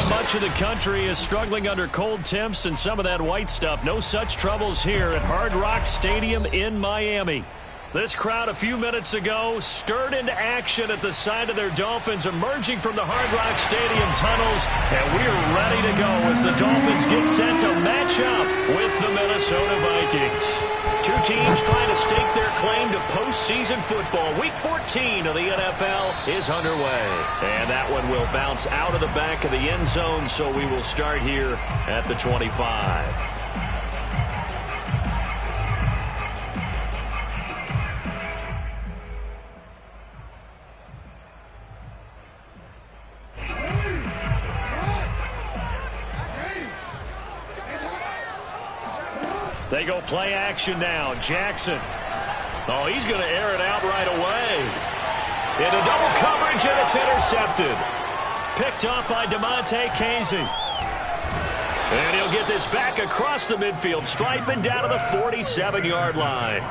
Much of the country is struggling under cold temps and some of that white stuff. No such troubles here at Hard Rock Stadium in Miami. This crowd a few minutes ago stirred into action at the side of their Dolphins emerging from the Hard Rock Stadium tunnels, and we're ready to go as the Dolphins get set to match up with the Minnesota Vikings. Two teams trying to stake their claim to postseason football. Week 14 of the NFL is underway, and that one will bounce out of the back of the end zone, so we will start here at the 25. They go play action now. Jackson. Oh, he's going to air it out right away. Into double coverage, and it's intercepted. Picked off by DeMonte Casey. And he'll get this back across the midfield, striping down to the 47-yard line.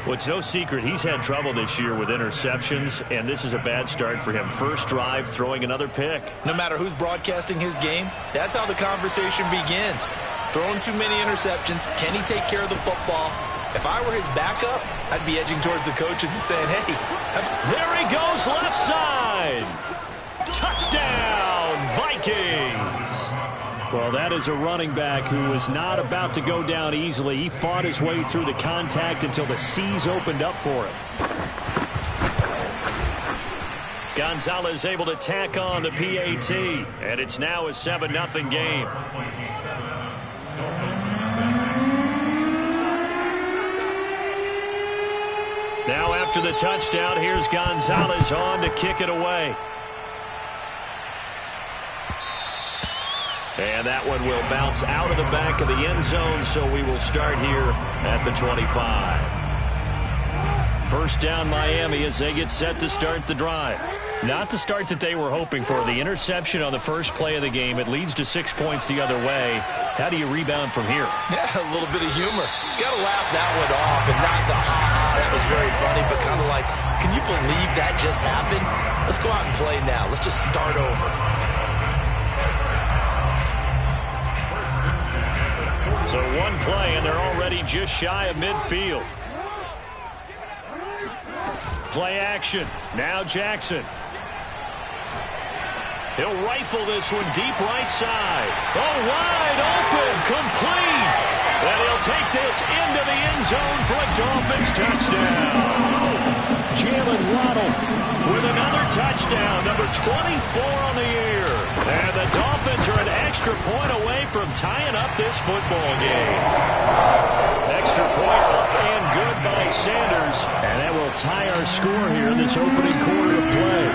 Well, it's no secret he's had trouble this year with interceptions, and this is a bad start for him. First drive, throwing another pick. No matter who's broadcasting his game, that's how the conversation begins. Throwing too many interceptions. Can he take care of the football? If I were his backup, I'd be edging towards the coaches and saying, hey. There he goes, left side. Touchdown, Vikings. Well, that is a running back who was not about to go down easily. He fought his way through the contact until the seas opened up for him. Gonzalez able to tack on the PAT, and it's now a 7-0 game. Now after the touchdown, here's Gonzalez on to kick it away. And that one will bounce out of the back of the end zone, so we will start here at the 25. First down Miami as they get set to start the drive. Not the start that they were hoping for. The interception on the first play of the game. It leads to 6 points the other way. How do you rebound from here? Yeah, a little bit of humor. Got to laugh that one off and not the ha-ha. That was very funny, but kind of like, can you believe that just happened? Let's go out and play now. Let's just start over. So one play, and they're already just shy of midfield. Play action. Now Jackson. He'll rifle this one deep right side. Oh, wide open, complete. And he'll take this into the end zone for a Dolphins touchdown. Jalen Waddle with another touchdown, number 24 on the year. And the Dolphins are an extra point away from tying up this football game. Extra point up and good by Sanders. And that will tie our score here in this opening quarter of play.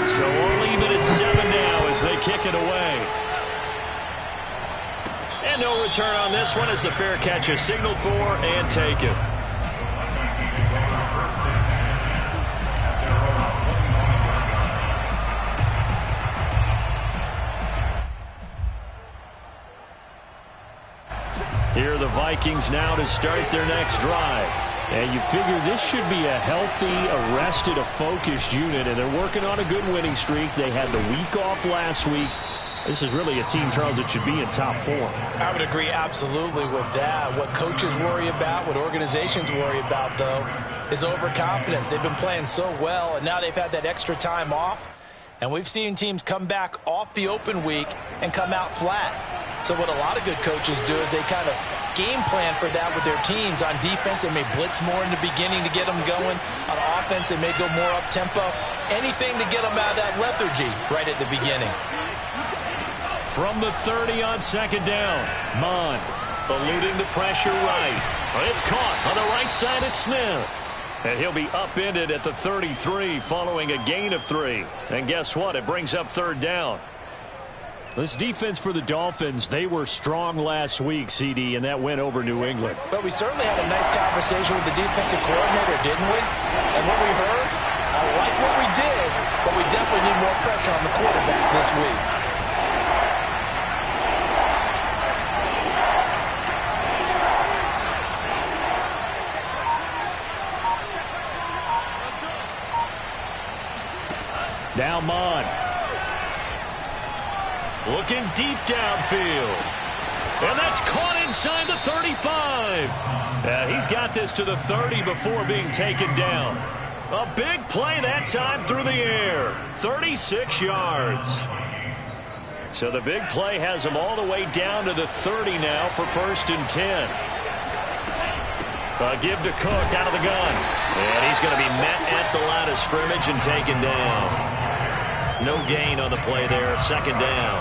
So all even at 7 now as they kick it away. And no return on this one as the fair catch is signaled for and taken. Here are the Vikings now to start their next drive. And you figure this should be a healthy, arrested, a focused unit, and they're working on a good winning streak. They had the week off last week. This is really a team, Charles, that should be in top form. I would agree absolutely with that. What coaches worry about, what organizations worry about, though, is overconfidence. They've been playing so well, and now they've had that extra time off. And we've seen teams come back off the open week and come out flat. So what a lot of good coaches do is they kind of game plan for that with their teams. On defense, they may blitz more in the beginning to get them going. On offense, they may go more up-tempo. Anything to get them out of that lethargy right at the beginning. From the 30 on second down, Mon eluding the pressure right. It's caught on the right side at Smith. And he'll be upended at the 33 following a gain of 3. And guess what? It brings up third down. This defense for the Dolphins, they were strong last week, CD, and that went over New England. But we certainly had a nice conversation with the defensive coordinator, didn't we? And what we heard, I like what we did, but we definitely need more pressure on the quarterback this week. Now Mon. Looking deep downfield. And that's caught inside the 35. He's got this to the 30 before being taken down. A big play that time through the air. 36 yards. So the big play has him all the way down to the 30 now for 1st and 10. Give to Cook out of the gun. And he's going to be met at the line of scrimmage and taken down. No gain on the play there, 2nd down.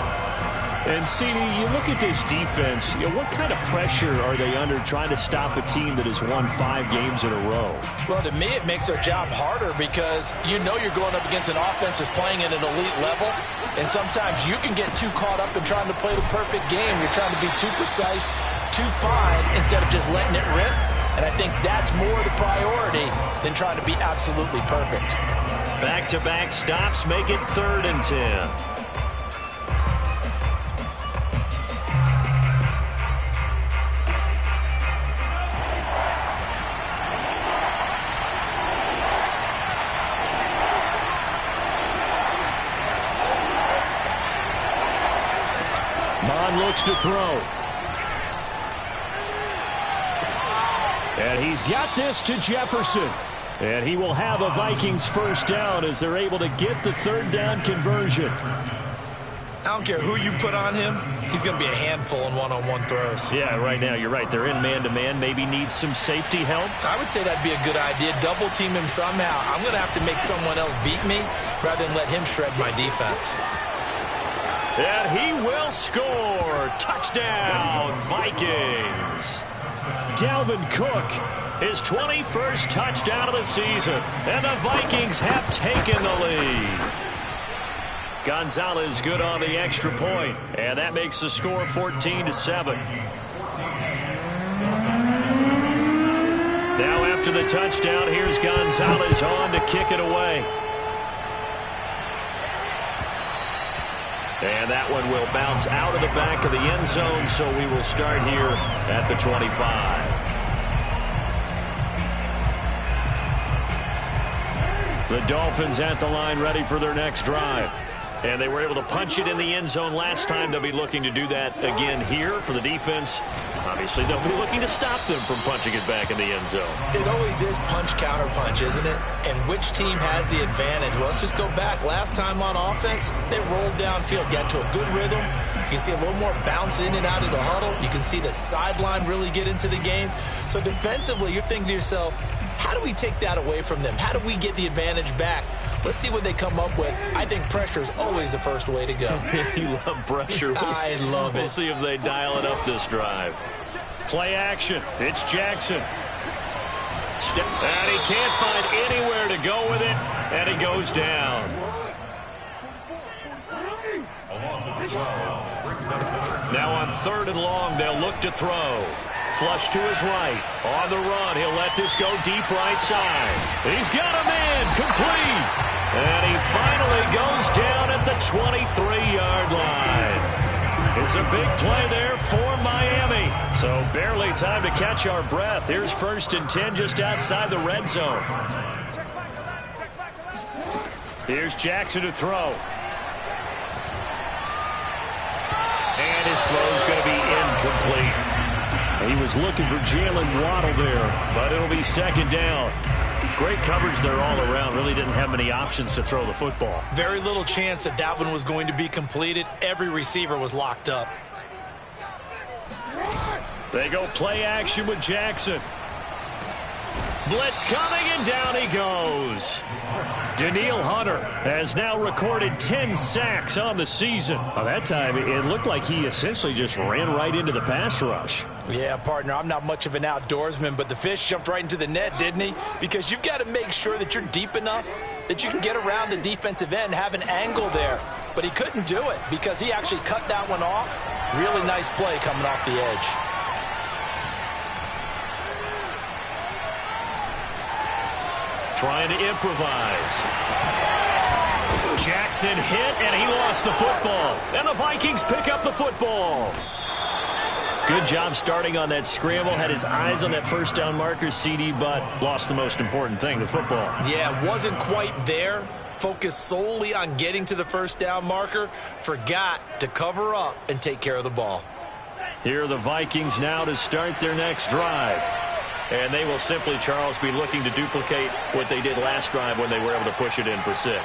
And, CD, you look at this defense, what kind of pressure are they under trying to stop a team that has won 5 games in a row? Well, to me, it makes their job harder because you know you're going up against an offense that's playing at an elite level, and sometimes you can get too caught up in trying to play the perfect game. You're trying to be too precise, too fine, instead of just letting it rip. And I think that's more the priority than trying to be absolutely perfect. Back-to-back stops make it 3rd and 10. Mon looks to throw. And he's got this to Jefferson. And he will have a Vikings 1st down as they're able to get the 3rd down conversion. I don't care who you put on him. He's going to be a handful in one-on-one throws. Yeah, right now, you're right. They're in man-to-man. Maybe need some safety help. I would say that'd be a good idea. Double team him somehow. I'm going to have to make someone else beat me rather than let him shred my defense. And he will score. Touchdown, Vikings. Dalvin Cook, his 21st touchdown of the season. And the Vikings have taken the lead. Gonzalez good on the extra point. And that makes the score 14-7. Now after the touchdown, here's Gonzalez on to kick it away. And that one will bounce out of the back of the end zone, so we will start here at the 25. The Dolphins at the line ready for their next drive. And they were able to punch it in the end zone last time. They'll be looking to do that again here for the defense. Obviously, they'll be looking to stop them from punching it back in the end zone. It always is punch-counter-punch, isn't it? And which team has the advantage? Well, let's just go back. Last time on offense, they rolled downfield, got into a good rhythm. You can see a little more bounce in and out of the huddle. You can see the sideline really get into the game. So defensively, you're thinking to yourself, how do we take that away from them? How do we get the advantage back? Let's see what they come up with. I think pressure is always the first way to go. You love pressure. I love it. We'll see if they dial it up this drive. Play action. It's Jackson. And he can't find anywhere to go with it. And he goes down. Now on 3rd and long, they'll look to throw. Flush to his right. On the run, he'll let this go deep right side. He's got a man complete. And he finally goes down at the 23-yard line. It's a big play there for Miami. So barely time to catch our breath. Here's 1st and 10 just outside the red zone. Here's Jackson to throw. And his throw is going to be incomplete. He was looking for Jalen Waddle there, but it'll be 2nd down. Great coverage there all around. Really didn't have many options to throw the football. Very little chance that that one was going to be completed. Every receiver was locked up. They go play action with Jackson. Blitz coming, and down he goes. Danielle Hunter has now recorded 10 sacks on the season. By that time, it looked like he essentially just ran right into the pass rush. Yeah, partner, I'm not much of an outdoorsman, but the fish jumped right into the net, didn't he? Because you've got to make sure that you're deep enough that you can get around the defensive end and have an angle there. But he couldn't do it because he actually cut that one off. Really nice play coming off the edge. Trying to improvise. Jackson hit, and he lost the football. And the Vikings pick up the football. Good job starting on that scramble. Had his eyes on that 1st down marker, CD, but lost the most important thing, the football. Yeah, wasn't quite there. Focused solely on getting to the 1st down marker. Forgot to cover up and take care of the ball. Here are the Vikings now to start their next drive. And they will simply, Charles, be looking to duplicate what they did last drive when they were able to push it in for 6.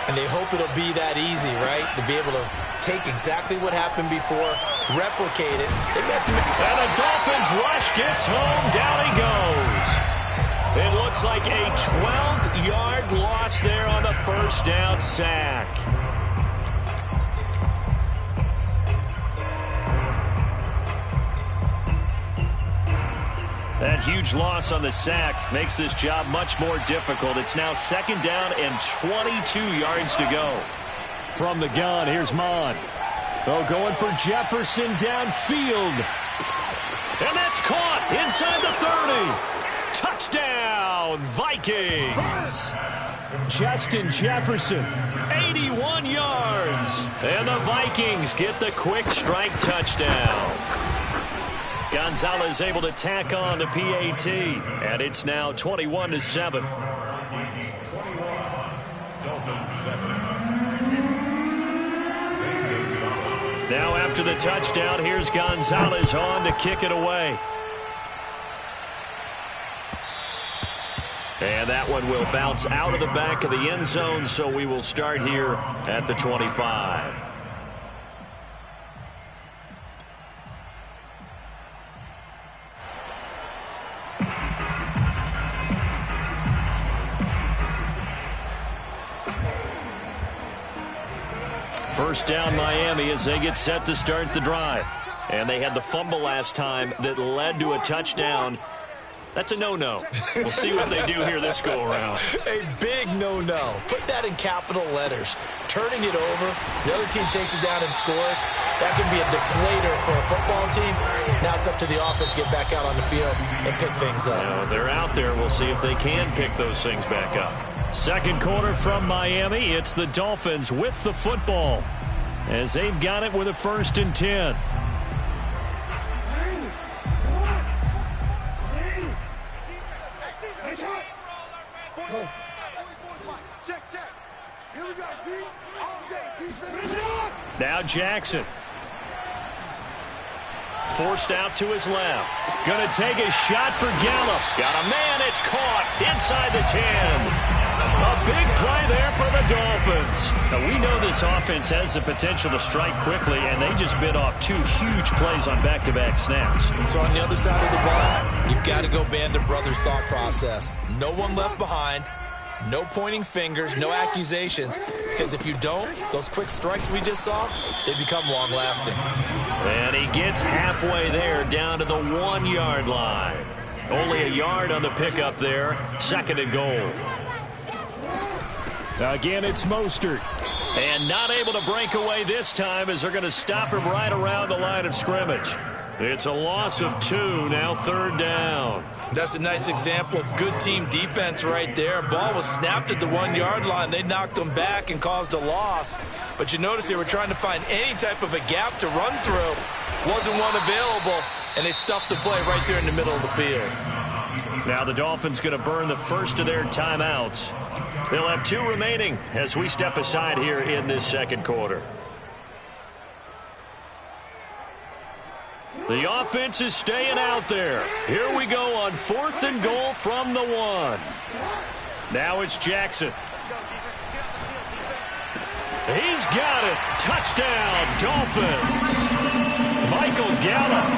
And they hope it'll be that easy, right? To be able to take exactly what happened before, replicate it. And the Dolphins rush gets home. Down he goes. It looks like a 12-yard loss there on the 1st down sack. That huge loss on the sack makes this job much more difficult. It's now 2nd down and 22 yards to go. From the gun, here's Mon. Oh, going for Jefferson downfield. And that's caught inside the 30. Touchdown, Vikings. Justin Jefferson, 81 yards. And the Vikings get the quick strike touchdown. Gonzalez able to tack on the PAT, and it's now 21-7. Now after the touchdown, here's Gonzalez on to kick it away. And that one will bounce out of the back of the end zone, so we will start here at the 25. First down Miami as they get set to start the drive. And they had the fumble last time that led to a touchdown. That's a no-no. We'll see what they do here this go-around. A big no-no. Put that in capital letters. Turning it over, the other team takes it down and scores. That can be a deflator for a football team. Now it's up to the offense to get back out on the field and pick things up. You know, they're out there. We'll see if they can pick those things back up. Second quarter from Miami. It's the Dolphins with the football as they've got it with a 1st and 10. Now Jackson. Forced out to his left. Going to take a shot for Gallup. Got a man. It's caught inside the 10. A big play there for the Dolphins. Now, we know this offense has the potential to strike quickly, and they just bit off 2 huge plays on back-to-back snaps. So on the other side of the ball, you've got to go Band of Brothers thought process. No one left behind. No pointing fingers, no accusations, because if you don't, those quick strikes we just saw, they become long-lasting. And he gets halfway there, down to the 1-yard line. Only a yard on the pickup there, 2nd and goal. Again, it's Mostert. And not able to break away this time as they're going to stop him right around the line of scrimmage. It's a loss of 2, now 3rd down. That's a nice example of good team defense right there. Ball was snapped at the 1-yard line. They knocked them back and caused a loss. But you notice they were trying to find any type of a gap to run through. Wasn't one available. and they stuffed the play right there in the middle of the field. Now the Dolphins going to burn the first of their timeouts. They'll have 2 remaining as we step aside here in this second quarter. The offense is staying out there. Here we go on 4th and goal from the 1. Now it's Jackson. He's got it. Touchdown, Dolphins. Michael Gallup,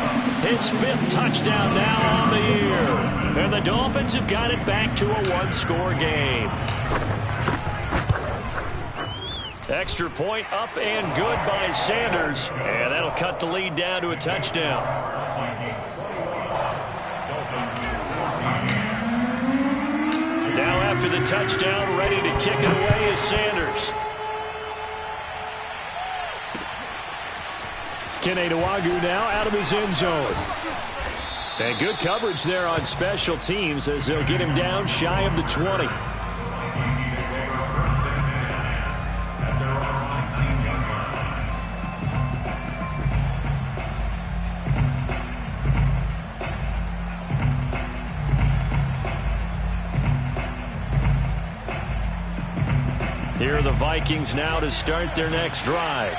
his 5th touchdown now on the year. And the Dolphins have got it back to a 1-score game. Extra point up and good by Sanders. And that'll cut the lead down to a touchdown. Now after the touchdown, ready to kick it away is Sanders. Keneduagu now out of his end zone. And good coverage there on special teams as they'll get him down shy of the 20. Here are the Vikings now to start their next drive.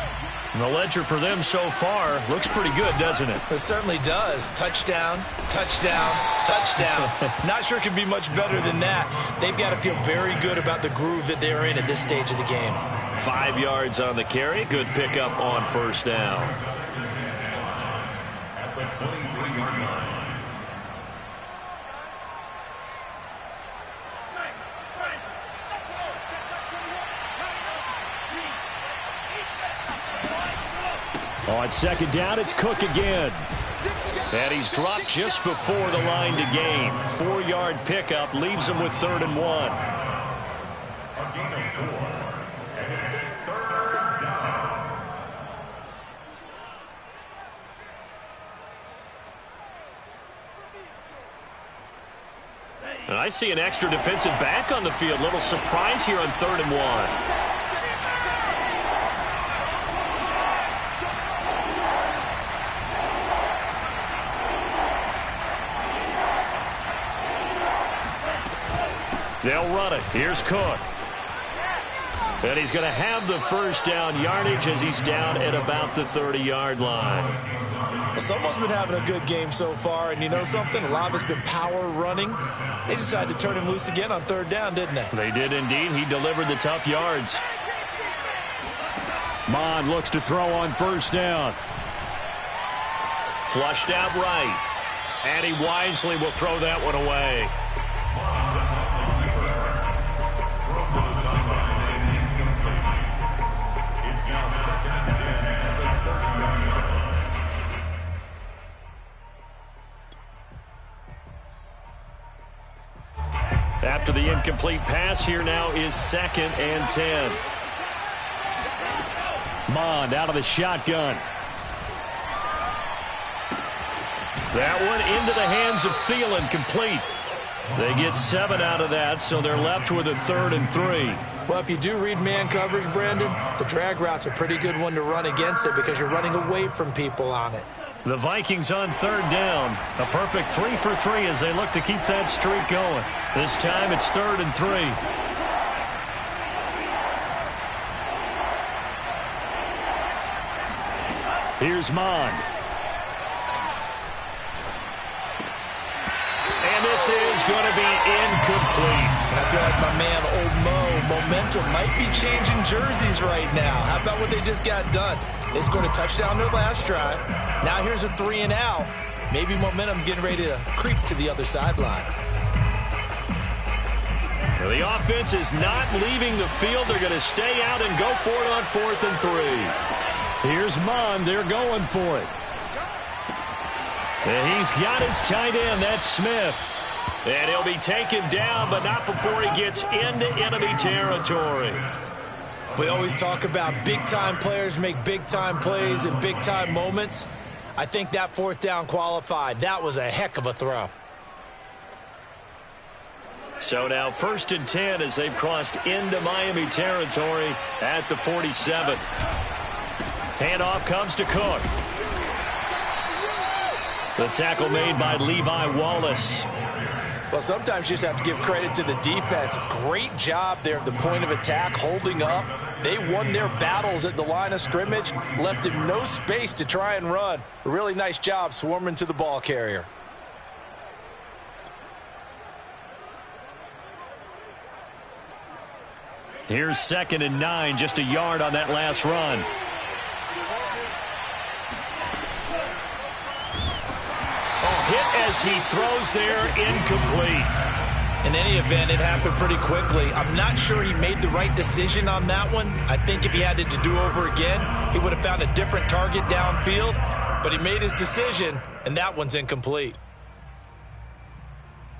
And the ledger for them so far looks pretty good, doesn't it? It certainly does. Touchdown, touchdown, touchdown. Not sure it could be much better than that. They've got to feel very good about the groove that they're in at this stage of the game. 5 yards on the carry. Good pickup on first down. At the 23-yard line. On second down, it's Cook again. And he's dropped just before the line to gain. 4-yard pickup leaves him with 3rd and 1. A gain of 4. And it's 3rd down. And I see an extra defensive back on the field. Little surprise here on 3rd and 1. They'll run it. Here's Cook. And he's going to have the first down yardage as he's down at about the 30-yard line. Well, someone's been having a good game so far, and you know something? A lot of it's been power running. They decided to turn him loose again on 3rd down, didn't they? They did indeed. He delivered the tough yards. Mond looks to throw on first down. Flushed out right. And he wisely will throw that one away. After the incomplete pass, here now is 2nd and 10. Mond out of the shotgun. That one into the hands of Thielen, complete. They get 7 out of that, so they're left with a 3rd and 3. Well, if you do read man coverage, Brandon, the drag route's a pretty good one to run against it because you're running away from people on it. The Vikings on 3rd down. A perfect 3 for 3 as they look to keep that streak going. This time it's 3rd and 3. Here's Mond. And this is going to be incomplete. And I feel like my man, Old Mo, momentum might be changing jerseys right now. How about what they just got done? They scored a touchdown their last drive. Now here's a 3 and out. Maybe momentum's getting ready to creep to the other sideline. The offense is not leaving the field. They're going to stay out and go for it on 4th and 3. Here's Mond. They're going for it. And he's got his tight end. That's Smith. And he'll be taken down, but not before he gets into enemy territory. We always talk about big-time players make big-time plays in big-time moments. I think that 4th down qualified. That was a heck of a throw. So now 1st and 10 as they've crossed into Miami territory at the 47. Handoff comes to Cook. The tackle made by Levi Wallace. Well, sometimes you just have to give credit to the defense. Great job there at the point of attack, holding up. They won their battles at the line of scrimmage, left him no space to try and run. A really nice job swarming to the ball carrier. Here's 2nd and 9, just a yard on that last run. Hit as he throws there, incomplete. In any event, it happened pretty quickly. I'm not sure he made the right decision on that one. I think if he had it to do over again, he would have found a different target downfield. But he made his decision, and that one's incomplete.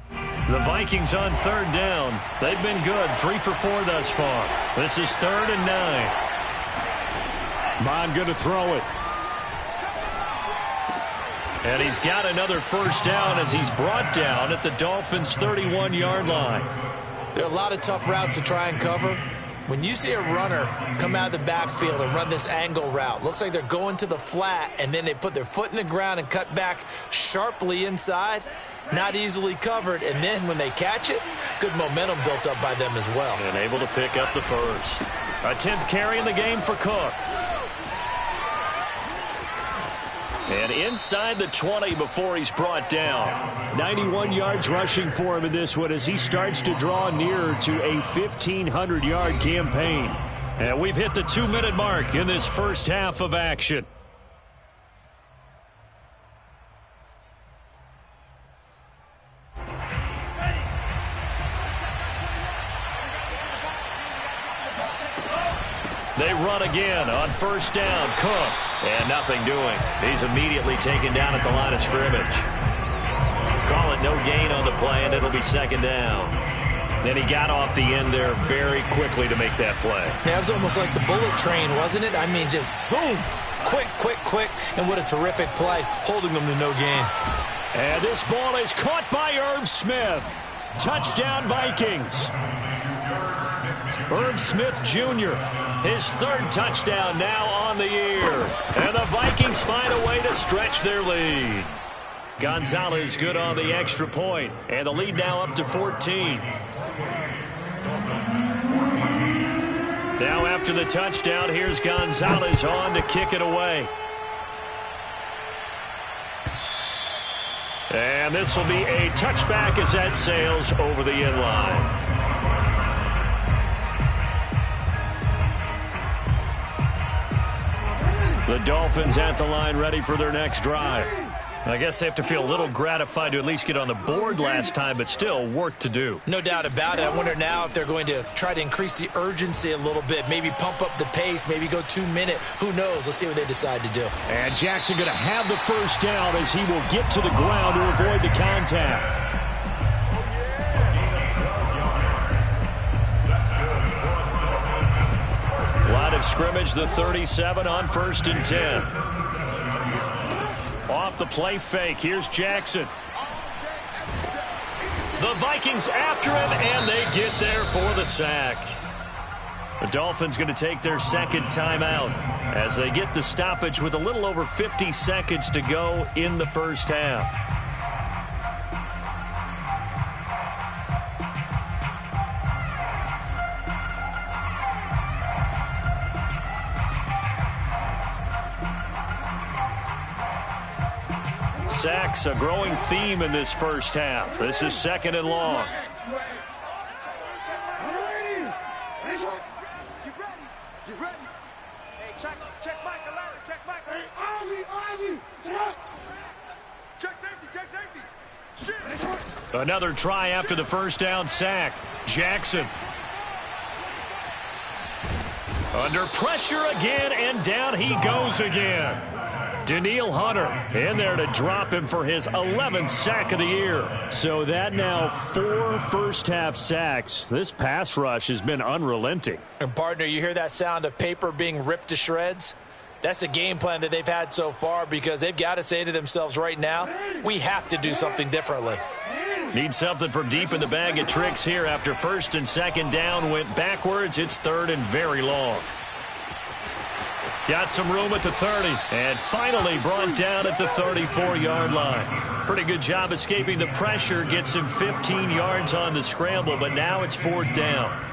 The Vikings on 3rd down. They've been good, 3 for 4 thus far. This is 3rd and 9. Bond going to throw it. And he's got another first down as he's brought down at the Dolphins' 31-yard line. There are a lot of tough routes to try and cover. When you see a runner come out of the backfield and run this angle route, looks like they're going to the flat, and then they put their foot in the ground and cut back sharply inside, not easily covered. And then when they catch it, good momentum built up by them as well. And able to pick up the first. A 10th carry in the game for Cook. And inside the 20 before he's brought down. 91 yards rushing for him in this one as he starts to draw nearer to a 1,500-yard campaign. And we've hit the 2-minute mark in this first half of action. They run again on first down. Cook. And nothing doing. He's immediately taken down at the line of scrimmage. Call it no gain on the play, and it'll be 2nd down. Then he got off the end there very quickly to make that play. Yeah, it was almost like the bullet train, wasn't it? I mean, just zoom. Quick, quick, quick. And what a terrific play, holding them to no gain. And this ball is caught by Irv Smith. Touchdown, Vikings. Irv Smith Jr., his 3rd touchdown now on the year. And the Vikings find a way to stretch their lead. Gonzalez good on the extra point, and the lead now up to 14. Now after the touchdown, here's Gonzalez on to kick it away. And this will be a touchback as that sails over the end line. The Dolphins at the line ready for their next drive. I guess they have to feel a little gratified to at least get on the board last time, but still work to do. No doubt about it. I wonder now if they're going to try to increase the urgency a little bit, maybe pump up the pace, maybe go 2-minute. Who knows? Let's see what they decide to do. And Jackson going to have the first down as he will get to the ground to avoid the contact. Line of scrimmage, the 37 on 1st and 10. Off the play fake, here's Jackson. The Vikings after him, and they get there for the sack. The Dolphins going to take their 2nd timeout as they get the stoppage with a little over 50 seconds to go in the first half. Sacks, a growing theme in this first half. This is 2nd and long. Another try after the first down sack. Jackson. Under pressure again, and down he goes again. Daniil Hunter in there to drop him for his 11th sack of the year. So that now 4 first-half sacks. This pass rush has been unrelenting. And, partner, you hear that sound of paper being ripped to shreds? That's the game plan that they've had so far because they've got to say to themselves right now, we have to do something differently. Need something from deep in the bag of tricks here after 1st and 2nd down went backwards. It's 3rd and very long. Got some room at the 30, and finally brought down at the 34-yard line. Pretty good job escaping the pressure, gets him 15 yards on the scramble, but now it's 4th down.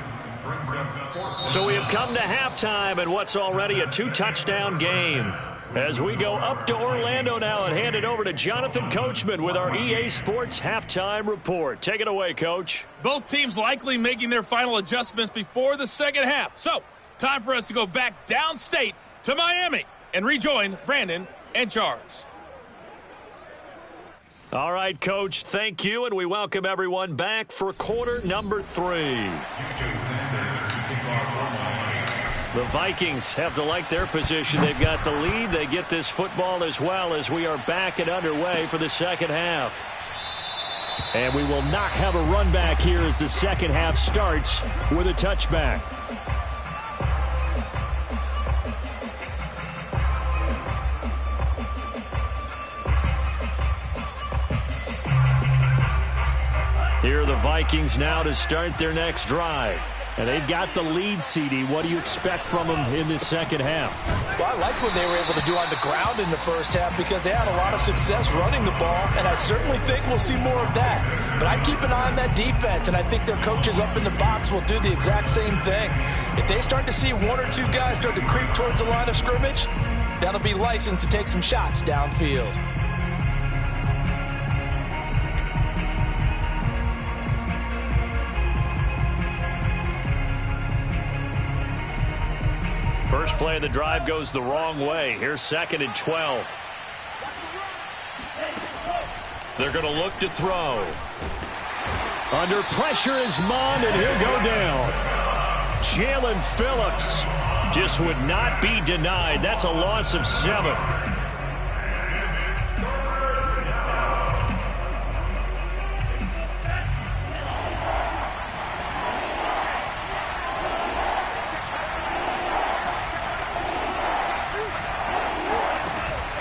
So we have come to halftime in what's already a 2-touchdown game. As we go up to Orlando now and hand it over to Jonathan Coachman with our EA Sports Halftime Report. Take it away, Coach. Both teams likely making their final adjustments before the second half. So, time for us to go back downstate to Miami and rejoin Brandon and Charles. All right, Coach, thank you, and we welcome everyone back for quarter number 3. The Vikings have to like their position. They've got the lead. They get this football as well as we are back and underway for the second half. And we will not have a run back here as the second half starts with a touchback. Here are the Vikings now to start their next drive. And they've got the lead, CD. What do you expect from them in the second half? Well, I like what they were able to do on the ground in the first half because they had a lot of success running the ball, and I certainly think we'll see more of that. But I'd keep an eye on that defense, and I think their coaches up in the box will do the exact same thing. If they start to see 1 or 2 guys start to creep towards the line of scrimmage, that'll be licensed to take some shots downfield. First play of the drive goes the wrong way. Here's 2nd and 12. They're going to look to throw. Under pressure is Mond, and he'll go down. Jalen Phillips just would not be denied. That's a loss of 7.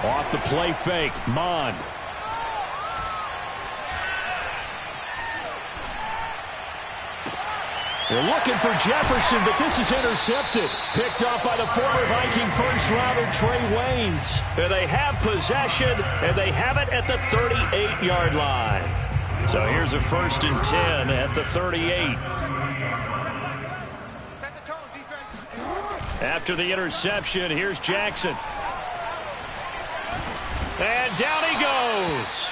Off the play fake, Mond. They're looking for Jefferson, but this is intercepted. Picked up by the former Viking first-rounder Trey Waynes. And they have possession, and they have it at the 38-yard line. So here's a 1st and 10 at the 38. After the interception, here's Jackson. And down he goes.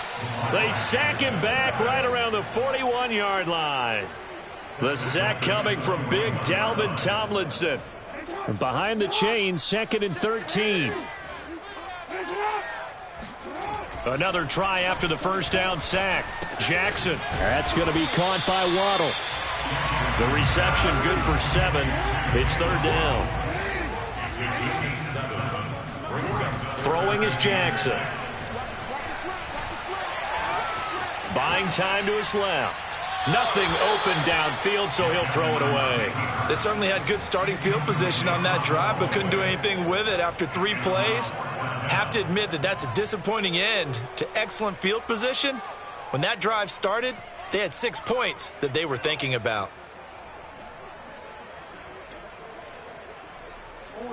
They sack him back right around the 41-yard line. The sack coming from big Dalvin Tomlinson. And behind the chains, 2nd and 13. Another try after the first down sack. Jackson. That's going to be caught by Waddle. The reception good for 7. It's 3rd down. Throwing is Jackson. Buying time to his left. Nothing open downfield, so he'll throw it away. They certainly had good starting field position on that drive, but couldn't do anything with it after 3 plays. Have to admit that that's a disappointing end to excellent field position. When that drive started, they had 6 points that they were thinking about.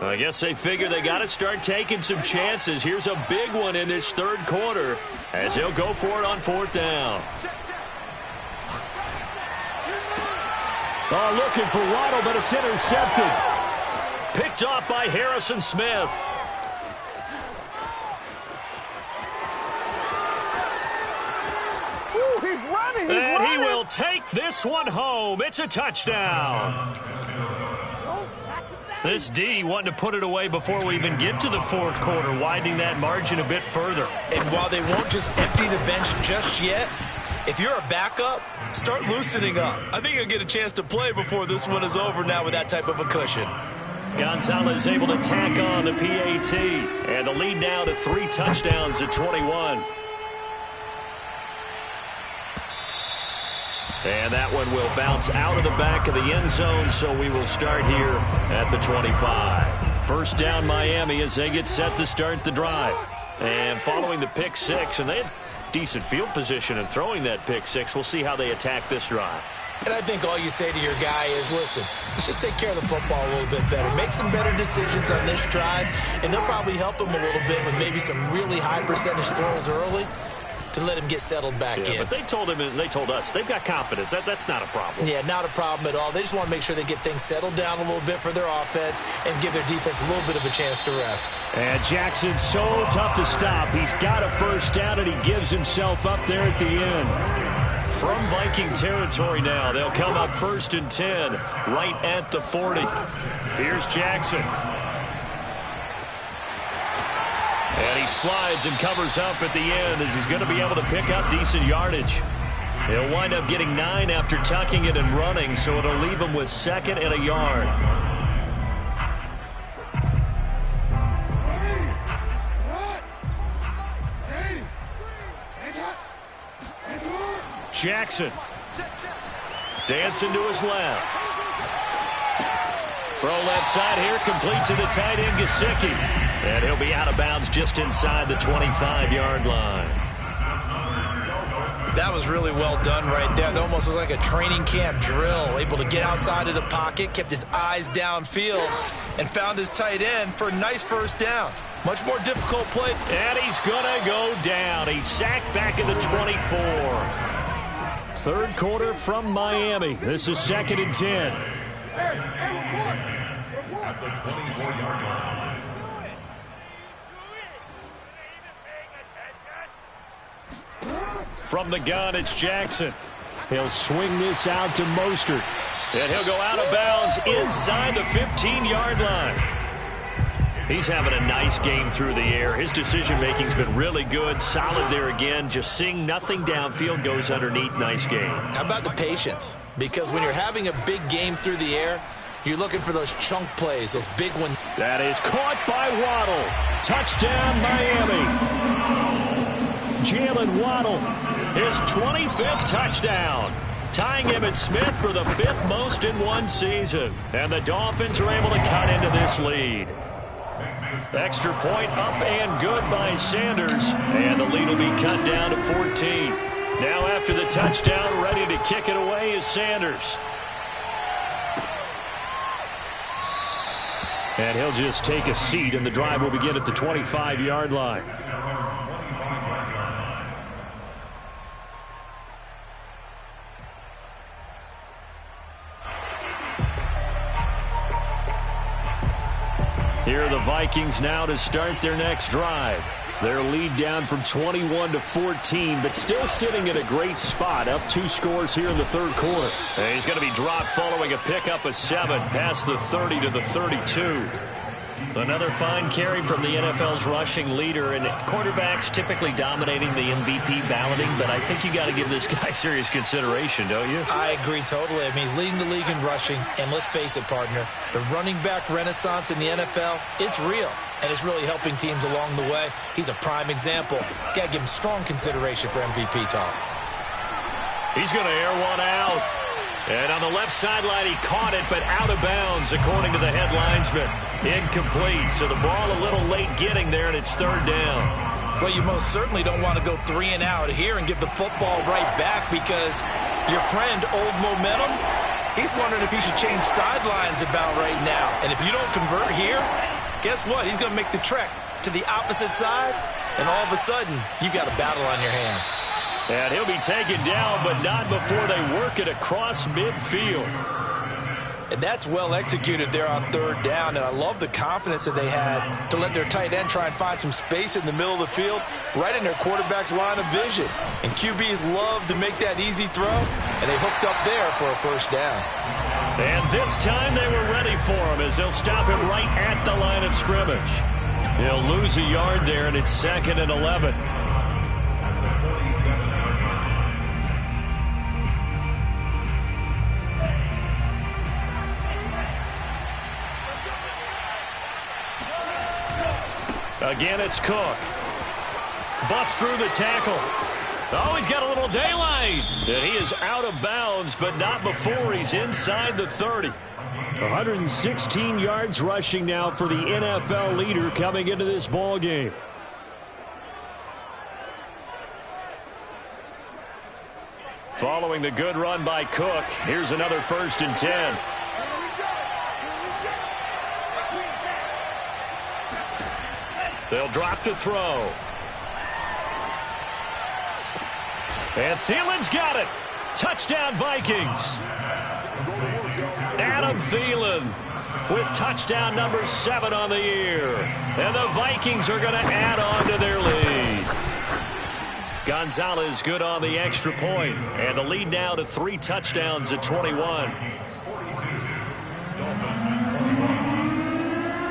I guess they figure they got to start taking some chances. Here's a big one in this 3rd quarter as he'll go for it on 4th down. Oh, looking for Waddle, but it's intercepted. Picked off by Harrison Smith. Ooh, he's running. And he will take this one home. It's a touchdown. This D wanting to put it away before we even get to the 4th quarter, widening that margin a bit further. And while they won't just empty the bench just yet, if you're a backup, start loosening up. I think you'll get a chance to play before this one is over now with that type of a cushion. Gonzalez able to tack on the PAT. And the lead now to 3 touchdowns at 21. And that one will bounce out of the back of the end zone, so we will start here at the 25. First down Miami as they get set to start the drive. And following the pick-6, and they had decent field position in throwing that pick-6. We'll see how they attack this drive. And I think all you say to your guy is, listen, let's just take care of the football a little bit better. Make some better decisions on this drive, and they'll probably help him a little bit with maybe some really high percentage throws early to let him get settled back in. But they told him, and they told us, they've got confidence. That's not a problem. Yeah, not a problem at all. They just want to make sure they get things settled down a little bit for their offense and give their defense a little bit of a chance to rest. And Jackson's so tough to stop. He's got a first down, and he gives himself up there at the end. From Viking territory now, they'll come up 1st and 10, right at the 40. Here's Jackson. And he slides and covers up at the end as he's going to be able to pick up decent yardage. He'll wind up getting 9 after tucking it and running, so it'll leave him with 2nd and a yard. Jackson dancing to his left. Throw left side here, complete to the tight end, Gesicki. And he'll be out of bounds just inside the 25-yard line. That was really well done right there. That almost looked like a training camp drill. Able to get outside of the pocket, kept his eyes downfield, and found his tight end for a nice first down. Much more difficult play. And he's going to go down. He's sacked back at the 24. Third quarter from Miami. This is 2nd and 10. At the 24-yard line. From the gun, it's Jackson. He'll swing this out to Mostert. And he'll go out of bounds inside the 15-yard line. He's having a nice game through the air. His decision-making's been really good. Solid there again. Just seeing nothing downfield, goes underneath. Nice game. How about the patience? Because when you're having a big game through the air, you're looking for those chunk plays, those big ones. That is caught by Waddle. Touchdown, Miami. Jalen Waddle, his 25th touchdown, tying Emmitt Smith for the 5th most in one season. And the Dolphins are able to cut into this lead. Extra point up and good by Sanders. And the lead will be cut down to 14. Now after the touchdown, ready to kick it away is Sanders. And he'll just take a seat, and the drive will begin at the 25-yard line. Here are the Vikings now to start their next drive. Their lead down from 21 to 14, but still sitting at a great spot, up 2 scores here in the third quarter. And he's going to be dropped following a pickup of 7 past the 30 to the 32. Another fine carry from the NFL's rushing leader, and quarterbacks typically dominating the MVP balloting, but I think you got to give this guy serious consideration, don't you? I agree totally. I mean, he's leading the league in rushing, and let's face it, partner, the running back renaissance in the NFL, it's real, and it's really helping teams along the way. He's a prime example. Got to give him strong consideration for MVP talk. He's going to air one out. And on the left sideline, he caught it, but out of bounds, according to the head linesman. Incomplete, so the ball a little late getting there, and it's 3rd down. Well, you most certainly don't want to go 3 and out here and give the football right back, because your friend, Old Momentum, he's wondering if he should change sidelines about right now. And if you don't convert here, guess what? He's going to make the trek to the opposite side, and all of a sudden, you got a battle on your hands. And he'll be taken down, but not before they work it across midfield. And that's well executed there on 3rd down, and I love the confidence that they had to let their tight end try and find some space in the middle of the field, right in their quarterback's line of vision. And QBs love to make that easy throw, and they hooked up there for a first down. And this time they were ready for him as they'll stop him right at the line of scrimmage. He'll lose a yard there, and it's 2nd and 11. Again, it's Cook. Bust through the tackle. Oh, he's got a little daylight. And he is out of bounds, but not before he's inside the 30. 116 yards rushing now for the NFL leader coming into this ball game. Following the good run by Cook, here's another 1st and 10. They'll drop to throw. And Thielen's got it. Touchdown, Vikings. Adam Thielen with touchdown number 7 on the year. And the Vikings are going to add on to their lead. Gonzalez good on the extra point. And the lead now to 3 touchdowns at 21.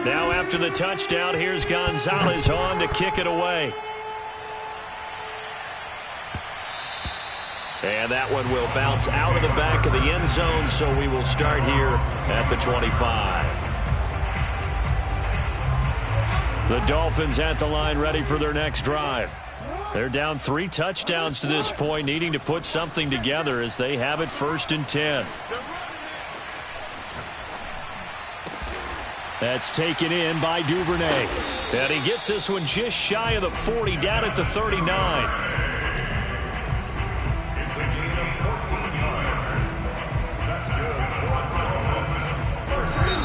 Now after the touchdown, here's Gonzalez on to kick it away. And that one will bounce out of the back of the end zone, so we will start here at the 25. The Dolphins at the line ready for their next drive. They're down 3 touchdowns to this point, needing to put something together as they have it 1st and 10. That's taken in by Duvernay. And he gets this one just shy of the 40, down at the 39. It's a gain of 14 yards. That's good for a Dolphins. First and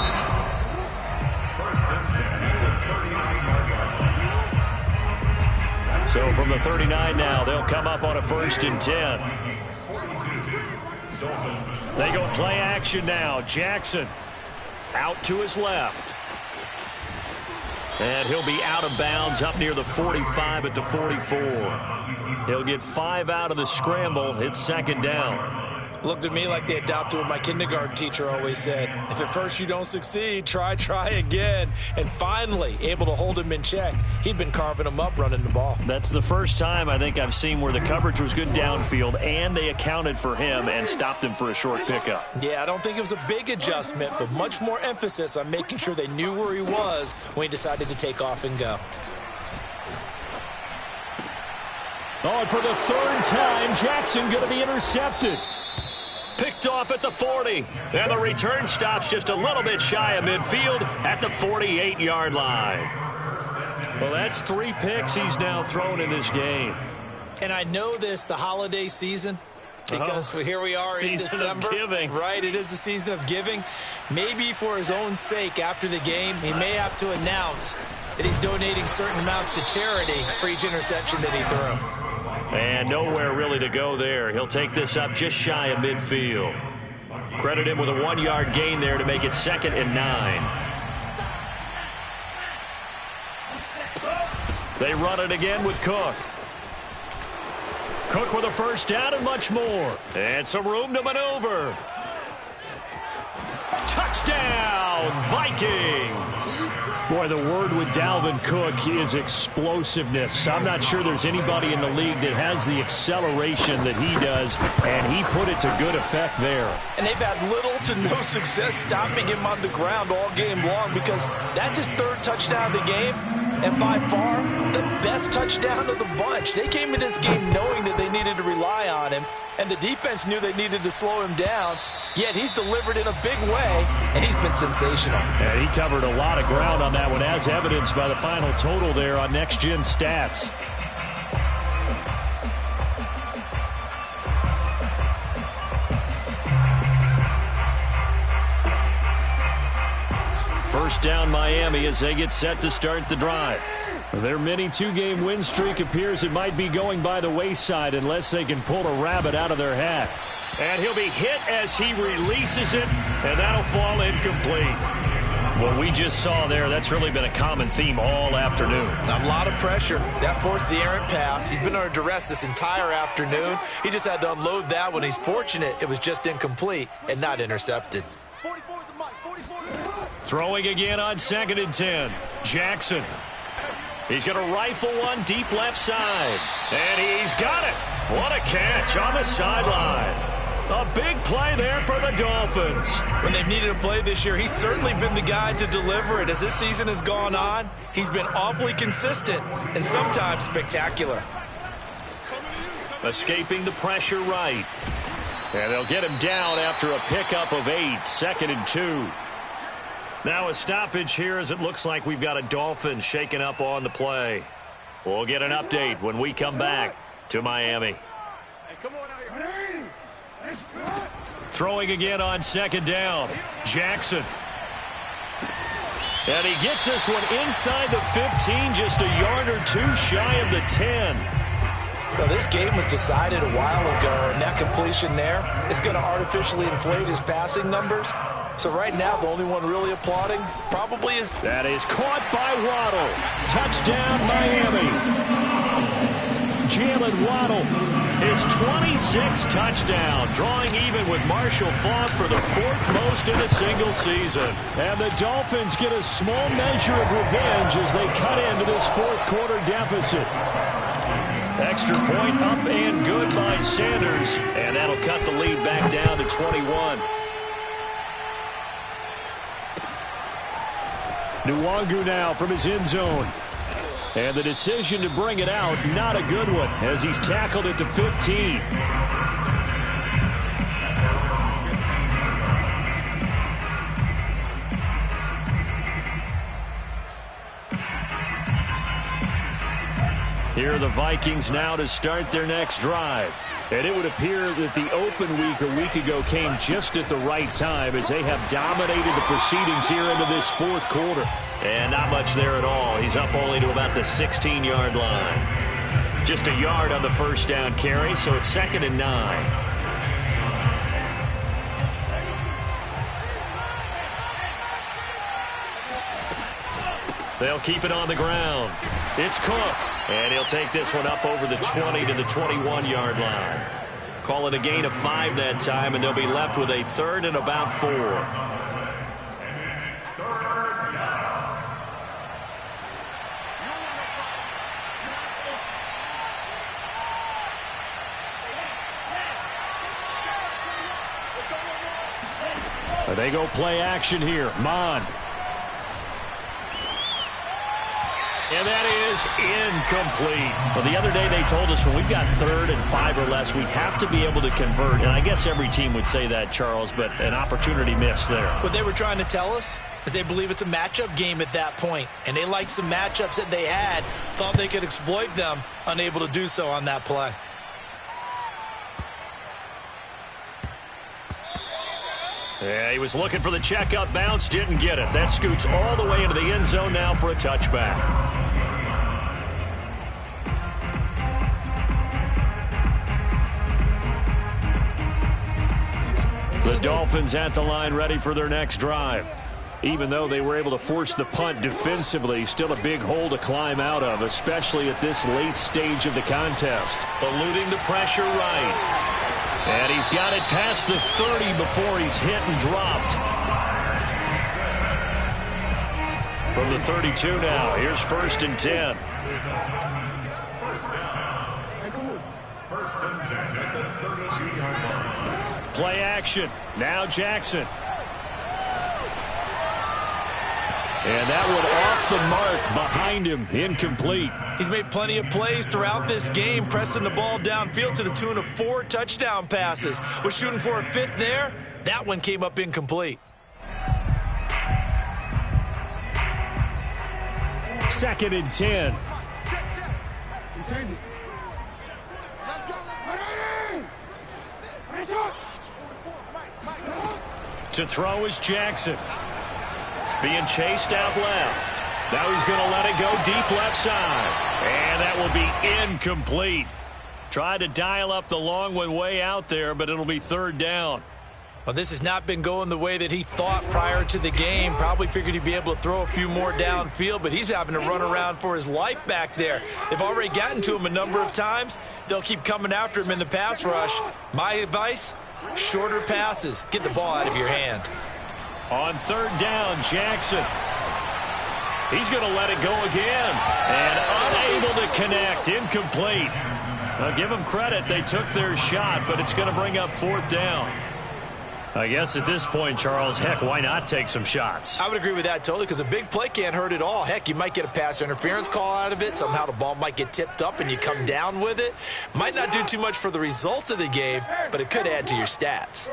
10 at the 39-yard line. So from the 39 now, they'll come up on a 1st and 10. They go play action now. Jackson out to his left. And he'll be out of bounds up near the 45 at the 44. He'll get 5 out of the scramble. It's 2nd down. Looked at me like they adopted what my kindergarten teacher always said. If at first you don't succeed, try again. And finally, able to hold him in check. He'd been carving him up running the ball. That's the first time I think I've seen where the coverage was good downfield and they accounted for him and stopped him for a short pickup. Yeah, I don't think it was a big adjustment, but much more emphasis on making sure they knew where he was when he decided to take off and go. Oh, and for the 3rd time, Jackson going to be intercepted. Picked off at the 40. And the return stops just a little bit shy of midfield at the 48-yard line. Well, that's 3 picks he's now thrown in this game. And I know this, the holiday season, because here we are in December. Season of giving. Right, it is the season of giving. Maybe for his own sake after the game, he may have to announce that he's donating certain amounts to charity for each interception that he threw. And nowhere really to go there. He'll take this up just shy of midfield. Credit him with a 1-yard gain there to make it 2nd and 9. They run it again with Cook. Cook with a 1st down and much more. And some room to maneuver. Touchdown, Vikings! Boy, the word with Dalvin Cook is explosiveness. I'm not sure there's anybody in the league that has the acceleration that he does, and he put it to good effect there. And they've had little to no success stopping him on the ground all game long because that's his 3rd touchdown of the game, and by far the best touchdown of the bunch. They came in this game knowing that they needed to rely on him, and the defense knew they needed to slow him down. Yet he's delivered in a big way, and he's been sensational. Yeah, he covered a lot of ground on that one, as evidenced by the final total there on Next Gen Stats. First down, Miami, as they get set to start the drive. Their mini 2-game win streak appears it might be going by the wayside unless they can pull a rabbit out of their hat. And he'll be hit as he releases it, and that'll fall incomplete. What we just saw there, that's really been a common theme all afternoon. A lot of pressure. That forced the errant pass. He's been under duress this entire afternoon. He just had to unload that one. He's fortunate it was just incomplete and not intercepted. Throwing again on 2nd and 10. Jackson. He's going to rifle one deep left side. And he's got it. What a catch on the sideline. A big play there for the Dolphins. When they've needed a play this year, he's certainly been the guy to deliver it. As this season has gone on, he's been awfully consistent and sometimes spectacular. Escaping the pressure right. And they'll get him down after a pickup of 8, 2nd and 2. Now a stoppage here as it looks like we've got a Dolphin shaking up on the play. We'll get an update when we come back to Miami. Hey, come on out here. Throwing again on second down. Jackson. And he gets this one inside the 15, just a yard or two shy of the 10. Well, this game was decided a while ago, and that completion there is going to artificially inflate his passing numbers. So right now, the only one really applauding probably is... That is caught by Waddle. Touchdown, Miami. Jalen Waddle, his 26th touchdown, drawing even with Marshall Faulk for the 4th most in a single season. And the Dolphins get a small measure of revenge as they cut into this 4th quarter deficit. Extra point up and good by Sanders, and that'll cut the lead back down to 21. Nwangu now from his end zone. And the decision to bring it out, not a good one, as he's tackled at the 15. Here are the Vikings now to start their next drive. And it would appear that the open week a week ago came just at the right time as they have dominated the proceedings here into this 4th quarter. And not much there at all. He's up only to about the 16-yard line. Just a yard on the first down carry, so it's 2nd and 9. They'll keep it on the ground. It's Cook, and he'll take this one up over the 20 to the 21-yard line. Call it a gain of 5 that time, and they'll be left with a 3rd and about 4. And it's 3rd down. They go play action here. Mon. And that is incomplete. Well, the other day they told us when we've got 3rd and 5 or less, we have to be able to convert. And I guess every team would say that, Charles, but an opportunity missed there. What they were trying to tell us is they believe it's a matchup game at that point. And they liked some matchups that they had, thought they could exploit them, unable to do so on that play. Yeah, he was looking for the checkup bounce, didn't get it. That scoots all the way into the end zone now for a touchback. The Dolphins at the line ready for their next drive. Even though they were able to force the punt defensively, still a big hole to climb out of, especially at this late stage of the contest. Eluding the pressure right. And he's got it past the 30 before he's hit and dropped. From the 32 now, here's 1st and 10. First and 10 at the 32-yard line. Play action. Now Jackson. And that one off the mark behind him. Incomplete. He's made plenty of plays throughout this game, pressing the ball downfield to the tune of 4 touchdown passes. Was shooting for a 5th there. That one came up incomplete. 2nd and 10. To throw is Jackson. Being chased out left. Now he's going to let it go deep left side. And that will be incomplete. Tried to dial up the long one way out there, but it'll be 3rd down. Well, this has not been going the way that he thought prior to the game. Probably figured he'd be able to throw a few more downfield, but he's having to run around for his life back there. They've already gotten to him a number of times. They'll keep coming after him in the pass rush. My advice, shorter passes. Get the ball out of your hand. On 3rd down, Jackson. He's going to let it go again. And unable to connect. Incomplete. Now, give them credit. They took their shot, but it's going to bring up 4th down. I guess at this point, Charles, heck, why not take some shots? I would agree with that totally, because a big play can't hurt at all. Heck, you might get a pass interference call out of it. Somehow the ball might get tipped up and you come down with it. Might not do too much for the result of the game, but it could add to your stats.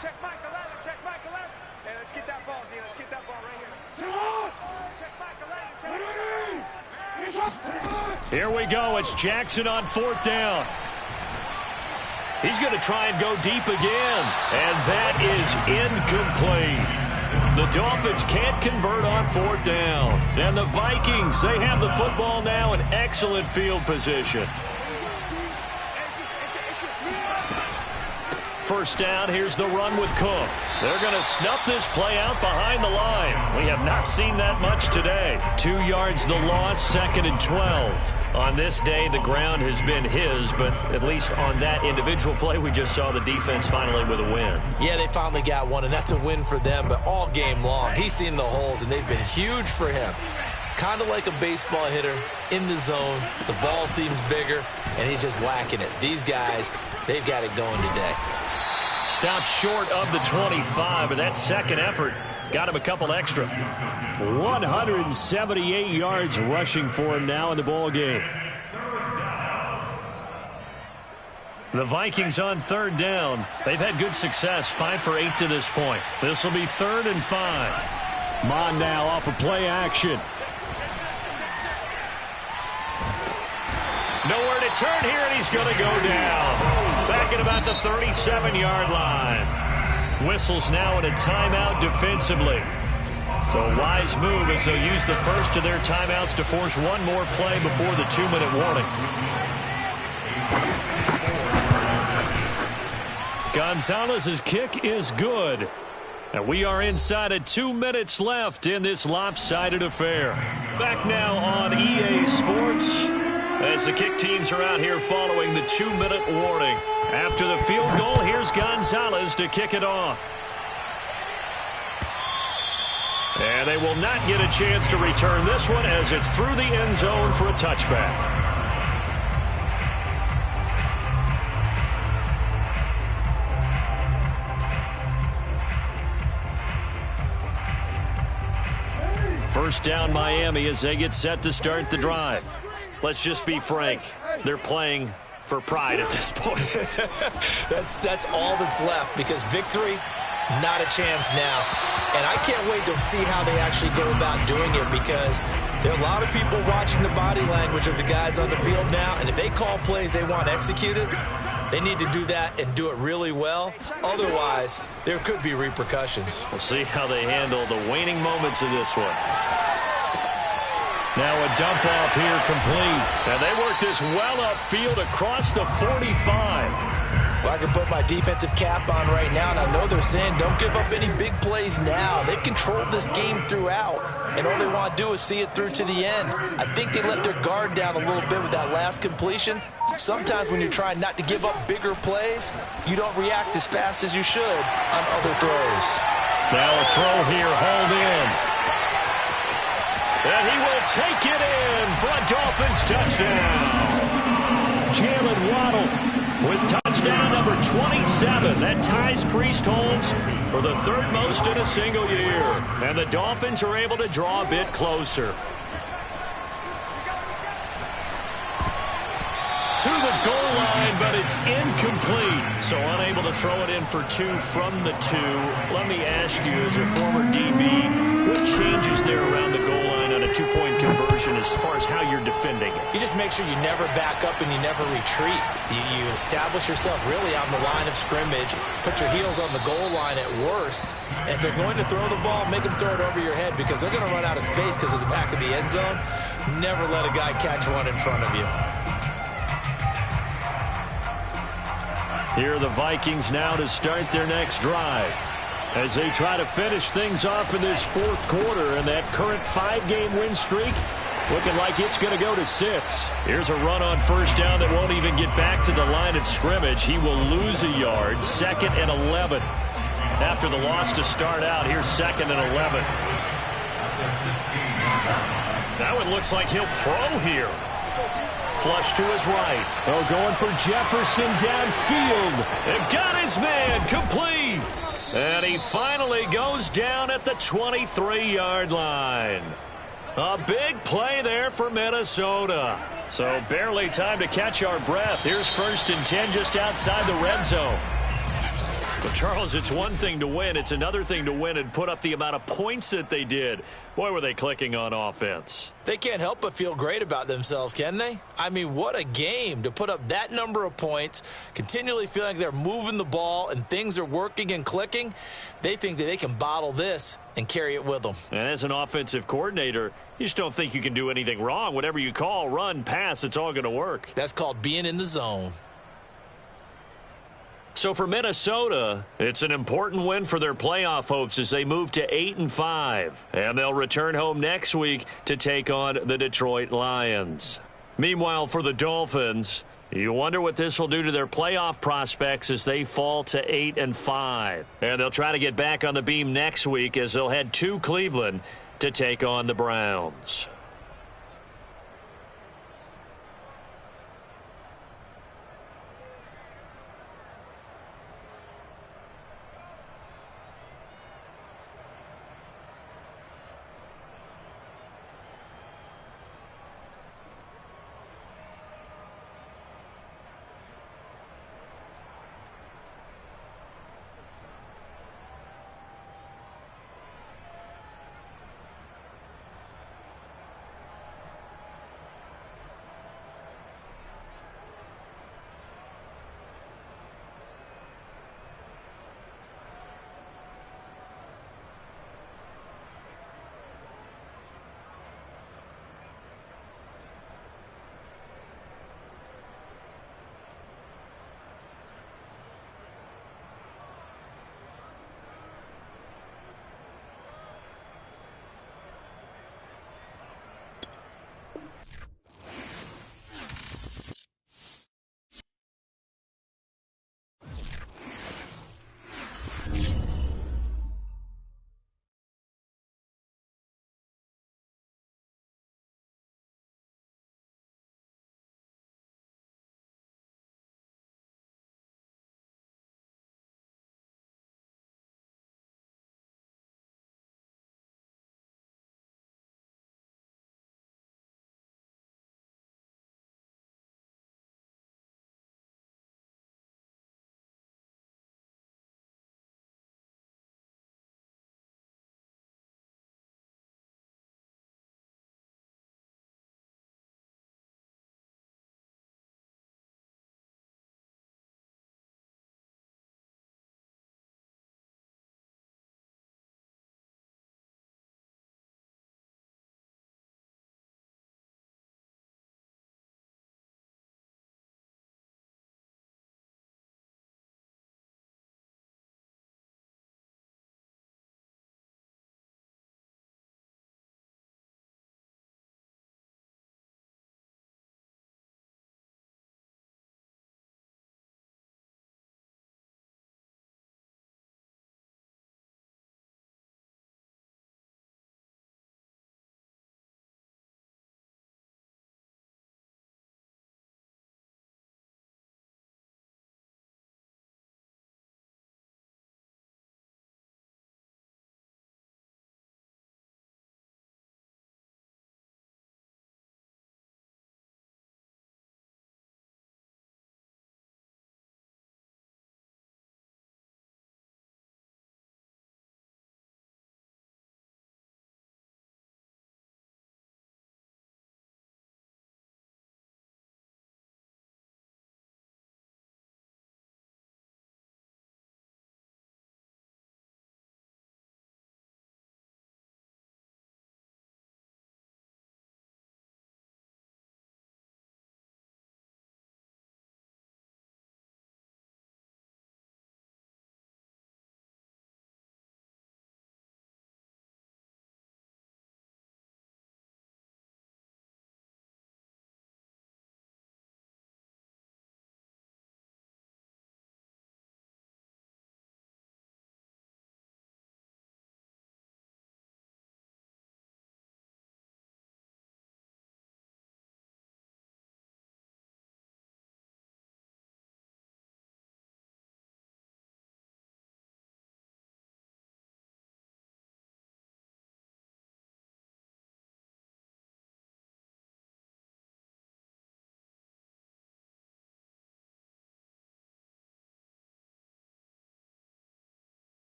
Check Mike 11, check Mike 11. Hey, let's get that ball, D. Let's get that ball right here. Check Mike 11, check Mike 11. Here we go. It's Jackson on 4th down. He's going to try and go deep again. And that is incomplete. The Dolphins can't convert on 4th down. And the Vikings, they have the football now in excellent field position. First down, here's the run with Cook. They're going to snuff this play out behind the line. We have not seen that much today. 2 yards the loss, 2nd and 12. On this day, the ground has been his, but at least on that individual play, we just saw the defense finally with a win. Yeah, they finally got one, and that's a win for them, but all game long, he's seen the holes, and they've been huge for him. Kind of like a baseball hitter in the zone. The ball seems bigger, and he's just whacking it. These guys, they've got it going today. Stopped short of the 25, but that second effort got him a couple extra. 178 yards rushing for him now in the ball game. The Vikings on 3rd down. They've had good success, 5 for 8 to this point. This will be 3rd and 5. Mon now off of play action. Nowhere to turn here, and he's going to go down. Back at about the 37-yard line. Whistles now in a timeout defensively. So a wise move as they'll use the first of their timeouts to force one more play before the 2-minute warning. Gonzalez's kick is good. And we are inside of 2 minutes left in this lopsided affair. Back now on EA Sports as the kick teams are out here following the 2-minute warning. After the field goal, here's Gonzalez to kick it off. And they will not get a chance to return this one as it's through the end zone for a touchback. First down Miami as they get set to start the drive. Let's just be frank. They're playing for pride at this point. That's all that's left because victory, not a chance now. And I can't wait to see how they actually go about doing it because there are a lot of people watching the body language of the guys on the field now. And if they call plays they want executed, they need to do that and do it really well. Otherwise, there could be repercussions. We'll see how they handle the waning moments of this one. Now a dump off here complete. And they work this well upfield across the 45. Well, I can put my defensive cap on right now, and I know they're saying don't give up any big plays now. They've controlled this game throughout, and all they want to do is see it through to the end. I think they let their guard down a little bit with that last completion. Sometimes when you're trying not to give up bigger plays, you don't react as fast as you should on other throws. Now a throw here, hauled in. And he will take it in for a Dolphins touchdown. Jalen Waddle with touchdown number 27. That ties Priest Holmes for the 3rd most in a single year. And the Dolphins are able to draw a bit closer. To the goal line, but it's incomplete. So unable to throw it in for 2 from the 2. Let me ask you, as a former DB, what changes there around the goal line on a 2-point conversion as far as how you're defending it? You just make sure you never back up and you never retreat. You establish yourself really on the line of scrimmage, put your heels on the goal line at worst, and if they're going to throw the ball, make them throw it over your head because they're going to run out of space because of the back of the end zone. Never let a guy catch one in front of you. Here are the Vikings now to start their next drive as they try to finish things off in this 4th quarter, and that current 5-game win streak looking like it's going to go to 6. Here's a run on first down that won't even get back to the line of scrimmage. He will lose a yard. 2nd and 11. After the loss to start out, here's 2nd and 11. That one looks like he'll throw here. Flush to his right. Oh, going for Jefferson downfield. And got his man complete. And he finally goes down at the 23-yard line. A big play there for Minnesota. So barely time to catch our breath. Here's 1st and 10 just outside the red zone. Well, Charles, it's one thing to win. It's another thing to win and put up the amount of points that they did. Boy, were they clicking on offense. They can't help but feel great about themselves, can they? I mean, what a game to put up that number of points, continually feeling like they're moving the ball and things are working and clicking. They think that they can bottle this and carry it with them. And as an offensive coordinator, you just don't think you can do anything wrong. Whatever you call, run, pass, it's all going to work. That's called being in the zone. So for Minnesota, it's an important win for their playoff hopes as they move to 8-5. And they'll return home next week to take on the Detroit Lions. Meanwhile, for the Dolphins, you wonder what this will do to their playoff prospects as they fall to 8-5. And they'll try to get back on the beam next week as they'll head to Cleveland to take on the Browns.